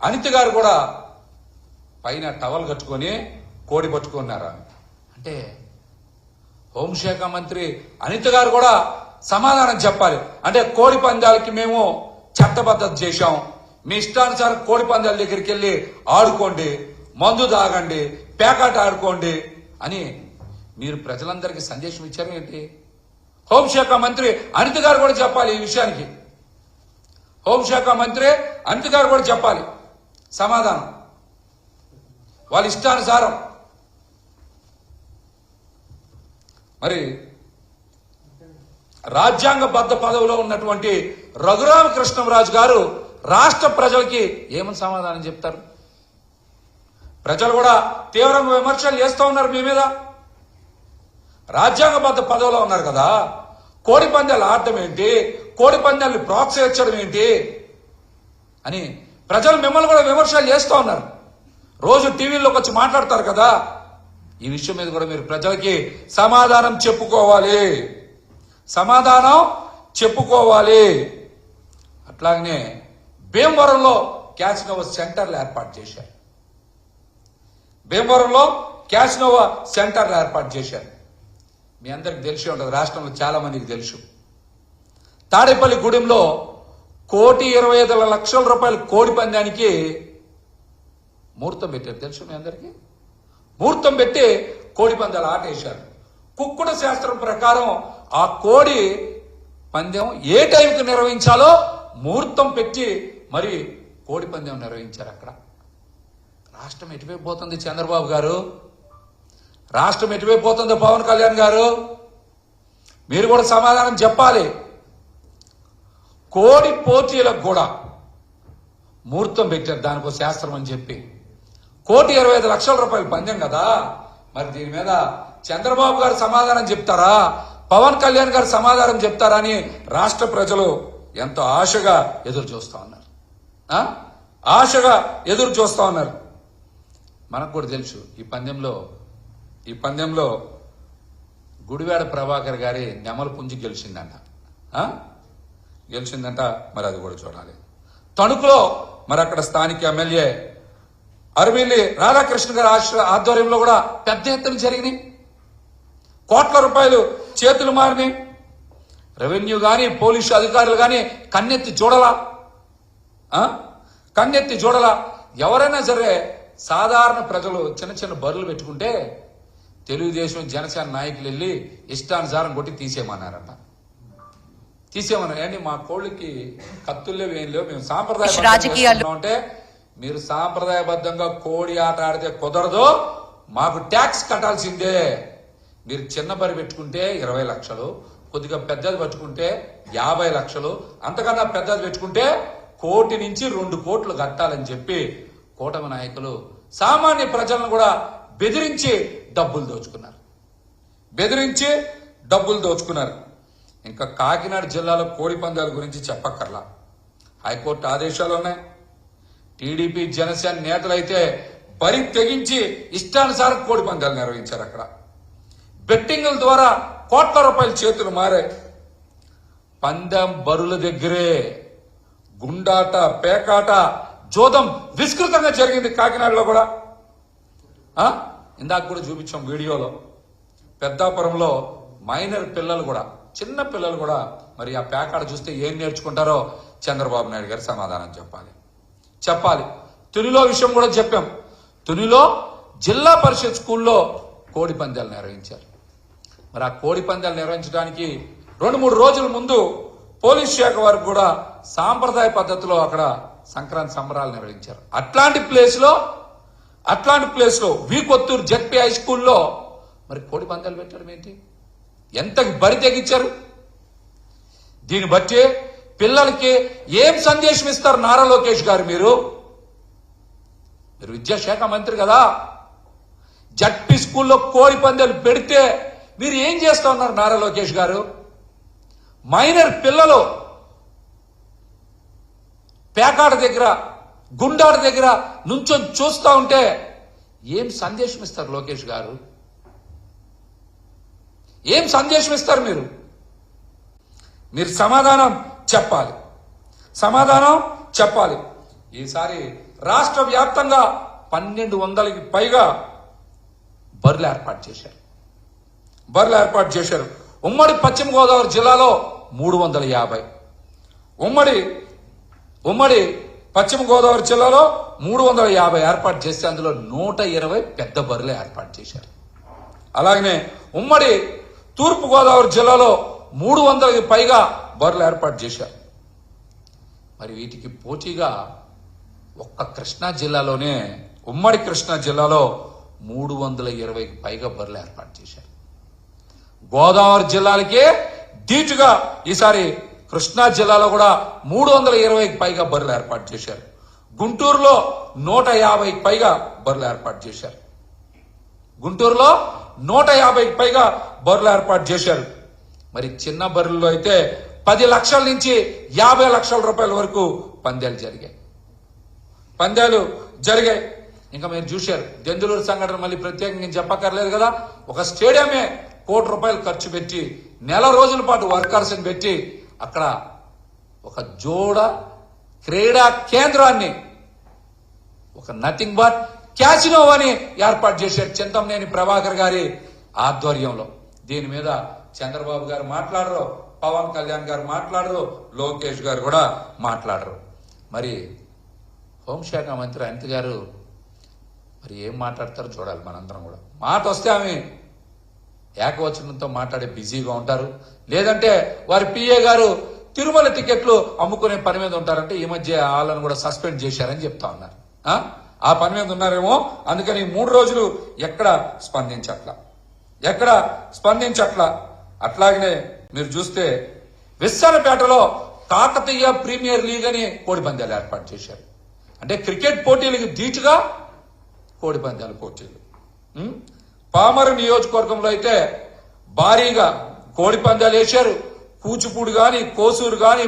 అనిత గారు కూడా పైన టవల్ కట్టుకొని కోడి పట్టుకున్నారా అంటే హోంశాఖ మంత్రి అనిత గారు కూడా సమాధానం చెప్పాలి. అంటే కోడి పందాలకి మేము చట్టబద్ధత చేశాం, మీ ఇష్టానుసారం కోడి పందాల దగ్గరికి వెళ్ళి ఆడుకోండి, మందు తాగండి, పేకాట ఆడుకోండి అని మీరు ప్రజలందరికీ సందేశం ఇచ్చారు ఏంటి? హోంశాఖ మంత్రి అనిత గారు కూడా చెప్పాలి ఈ విషయానికి. హోంశాఖ మంత్రి అనిత గారు కూడా చెప్పాలి సమాధానం. వాళ్ళ ఇష్టానుసారం మరి రాజ్యాంగబద్ధ పదవిలో ఉన్నటువంటి రఘురామకృష్ణరాజు గారు రాష్ట్ర ప్రజలకి ఏమని సమాధానం చెప్తారు? ప్రజలు కూడా తీవ్రంగా విమర్శలు చేస్తూ ఉన్నారు మీ మీద. రాజ్యాంగబద్ధ పదవిలో ఉన్నారు కదా, కోడి పందాలు ఆడటం ఏంటి, కోడి పందాలను ప్రోత్సహించడం ఏంటి అని ప్రజలు మిమ్మల్ని కూడా విమర్శలు చేస్తూ ఉన్నారు. రోజు టీవీలోకి వచ్చి మాట్లాడతారు కదా. ఈ విషయం మీద కూడా మీరు ప్రజలకి సమాధానం చెప్పుకోవాలి, సమాధానం చెప్పుకోవాలి. అట్లాగనే భీమవరంలో క్యాసినోవా సెంటర్లు ఏర్పాటు చేశారు. భీమవరంలో క్యాసినోవా సెంటర్లు ఏర్పాటు చేశారు. మీ అందరికి తెలిసి ఉంటుంది, రాష్ట్రంలో చాలా మందికి తెలుసు. తాడేపల్లి గూడెంలో 1,25,00,000 రూపాయల కోడి పందానికి ముహూర్తం పెట్టారు. తెలుసు మీ అందరికీ? ముహూర్తం పెట్టి కోడి పందాలు ఆట వేశారు. కుక్కుడ శాస్త్రం ప్రకారం ఆ కోడి పందెం ఏ టైంకి నిర్వహించాలో ముహూర్తం పెట్టి మరి కోడి పందెం నిర్వహించారు. అక్కడ రాష్ట్రం ఎటువైపు పోతుంది చంద్రబాబు గారు? రాష్ట్రం ఎటువైపు పోతుంది పవన్ కళ్యాణ్ గారు? మీరు కూడా సమాధానం చెప్పాలి. కోడి పోటీలకు కూడా ముహూర్తం పెట్టారు, దానికో శాస్త్రం అని చెప్పి. 1,25,00,000 రూపాయల పందెం కదా. మరి దీని మీద చంద్రబాబు గారు సమాధానం చెప్తారా, పవన్ కళ్యాణ్ గారు సమాధానం చెప్తారా అని రాష్ట్ర ప్రజలు ఎంతో ఆశగా ఎదురు చూస్తా ఉన్నారు. ఆశగా ఎదురు చూస్తా ఉన్నారు. మనకు కూడా తెలుసు ఈ పందెంలో గుడివాడ ప్రభాకర్ గారి నెమల పుంజి గెలిచిందంట. మరి అది కూడా చూడాలి. తణుకులో మరి అక్కడ స్థానిక ఎమ్మెల్యే అరవిల్లి రాధాకృష్ణ గారి ఆధ్వర్యంలో కూడా పెద్ద ఎత్తున జరిగినాయి. కోట్ల రూపాయలు చేతులు మారినాయి. రెవెన్యూ గాని పోలీసు అధికారులు గాని కన్నెత్తి చూడలా. ఎవరైనా సరే సాధారణ ప్రజలు చిన్న చిన్న బరులు పెట్టుకుంటే తెలుగుదేశం జనసేన నాయకులు వెళ్ళి ఇష్టానుసారం కొట్టి తీసేయమన్నారంట. ఏంటి మా కోళ్ళకి కత్తుల్లేవు ఏం లేవు, మేము సాంప్రదాయ అంటే మీరు సాంప్రదాయబద్ధంగా కోడి ఆట ఆడితే కుదరదు, మాకు ట్యాక్స్ కట్టాల్సిందే. మీరు చిన్న బరి పెట్టుకుంటే 20 లక్షలు, కొద్దిగా పెద్దది పెట్టుకుంటే 50 లక్షలు, అంతకన్నా పెద్దది పెట్టుకుంటే 1 కోటి నుంచి 2 కోట్లు కట్టాలని చెప్పి కూటమి నాయకులు సామాన్య ప్రజలను కూడా బెదిరించి డబ్బులు దోచుకున్నారు. ఇంకా కాకినాడ జిల్లాలో కోడి పందాల గురించి చెప్పక్కర్లా. హైకోర్టు ఆదేశాలు ఉన్నాయి. టీడీపీ జనసేన నేతలైతే బరి తెగించి ఇష్టానుసారం కోడి పందాలు నిర్వహించారు. అక్కడ బెట్టింగుల ద్వారా కోట్ల రూపాయల చేతులు మారాయి. పందెం బరుల దగ్గరే గుండాట, పేకాట, జోదం విస్తృతంగా జరిగింది కాకినాడలో కూడా. ఇందాక కూడా చూపించాం వీడియోలో. పెద్దాపురంలో మైనర్ పిల్లలు కూడా, చిన్న పిల్లలు కూడా మరి ఆ పేకాట చూస్తే ఏం నేర్చుకుంటారో చంద్రబాబు నాయుడు గారు సమాధానం చెప్పాలి. తునిలో విషయం కూడా చెప్పాం. తునిలో జిల్లా పరిషత్ స్కూల్లో కోడి పందాలు నిర్వహించారు. మరి ఆ కోడి పందాలు నిర్వహించడానికి 2-3 రోజుల ముందు పోలీస్ శాఖ వారు కూడా సాంప్రదాయ పద్ధతిలో అక్కడ సంక్రాంతి సంబరాలు నిర్వహించారు. అట్లాంటి ప్లేస్ లో వీకొత్తూరు జెడ్పీ హై స్కూల్లో మరి కోడి పందాలు పెట్టడం ఏంటి? ఎంత బరి తెగించారు? దీన్ని బట్టి పిల్లలకి ఏం సందేశం ఇస్తారు నారా లోకేష్ గారు? మీరు విద్యాశాఖ మంత్రి కదా. జడ్పీ స్కూల్లో కోడి పందాలు పెడితే మీరు ఏం చేస్తా ఉన్నారు నారా లోకేష్ గారు? మైనర్ పిల్లలు పేకాట దగ్గర, గుండాట దగ్గర నుంచొని చూస్తా ఉంటే ఏం సందేశం ఇస్తారు లోకేష్ గారు? ఏం సందేశం ఇస్తారు మీరు? సమాధానం చెప్పాలి. ఈసారి రాష్ట్ర వ్యాప్తంగా 1200కి పైగా బర్రెలు ఏర్పాటు చేశారు. ఉమ్మడి పశ్చిమ గోదావరి జిల్లాలో 350, ఉమ్మడి పశ్చిమ గోదావరి జిల్లాలో 350 ఏర్పాటు చేస్తే అందులో 120 పెద్ద బర్రెలు ఏర్పాటు చేశారు. అలాగనే ఉమ్మడి తూర్పు గోదావరి జిల్లాలో 300కి పైగా బర్రెలు ఏర్పాటు చేశారు. మరి వీటికి పోటీగా ఒక్క కృష్ణా జిల్లాలోనే, ఉమ్మడి కృష్ణా జిల్లాలో 320కి పైగా బర్రెలు ఏర్పాటు చేశారు. గోదావరి జిల్లాలకే ధీటుగా ఈసారి కృష్ణా జిల్లాలో కూడా 320కి పైగా బర్రెలు ఏర్పాటు చేశారు. గుంటూరులో 150కి పైగా బర్రెలు ఏర్పాటు చేశారు. గుంటూరులో 150కి పైగా బర్రెలు ఏర్పాటు చేశారు. మరి చిన్న బర్రెల్లో అయితే 10 లక్షల నుంచి 50 లక్షల రూపాయల వరకు పందాలు జరిగాయి. ఇంకా మీరు చూశారు దెందులూరు సంఘటన, మళ్ళీ ప్రత్యేకంగా చెప్పక్కర్లేదు కదా. ఒక స్టేడియమే ₹1 కోటి ఖర్చు పెట్టి నెల రోజుల పాటు వర్కర్స్ని పెట్టి అక్కడ ఒక జోడ క్రీడా కేంద్రాన్ని, ఒక నథింగ్ బట్ క్యాసినో అని ఏర్పాటు చేశారు చింతమనేని ప్రభాకర్ గారి ఆధ్వర్యంలో. దీని మీద చంద్రబాబు గారు మాట్లాడరు, పవన్ కళ్యాణ్ గారు మాట్లాడరు, లోకేష్ గారు కూడా మాట్లాడరు. మరి హోంశాఖ మంత్రి అనిత గారు మరి ఏం మాట్లాడతారో చూడాలి మనందరం కూడా. మాట వస్తే ఆమె ఏకవచనంతో మాట్లాడే బిజీగా ఉంటారు, లేదంటే వారి పిఏ గారు తిరుమల టికెట్లు అమ్ముకునే పని మీద ఉంటారంటే ఈ మధ్య వాళ్ళని కూడా సస్పెండ్ చేశారని చెప్తా ఉన్నారు. ఆ పని మీద ఉన్నారేమో, అందుకని 3 రోజులు ఎక్కడ స్పందించట్లా. అట్లాగనే మీరు చూస్తే విస్సానపేటలో కాకతీయ ప్రీమియర్ లీగ్ అని కోడి పందాలు ఏర్పాటు చేశారు. అంటే క్రికెట్ పోటీలకు ధీటుగా కోడి పందాల పోటీలు. పామరు నియోజకవర్గంలో అయితే భారీగా కోడి పందాలు వేశారు. కూచిపూడి గాని, కోసూరు గాని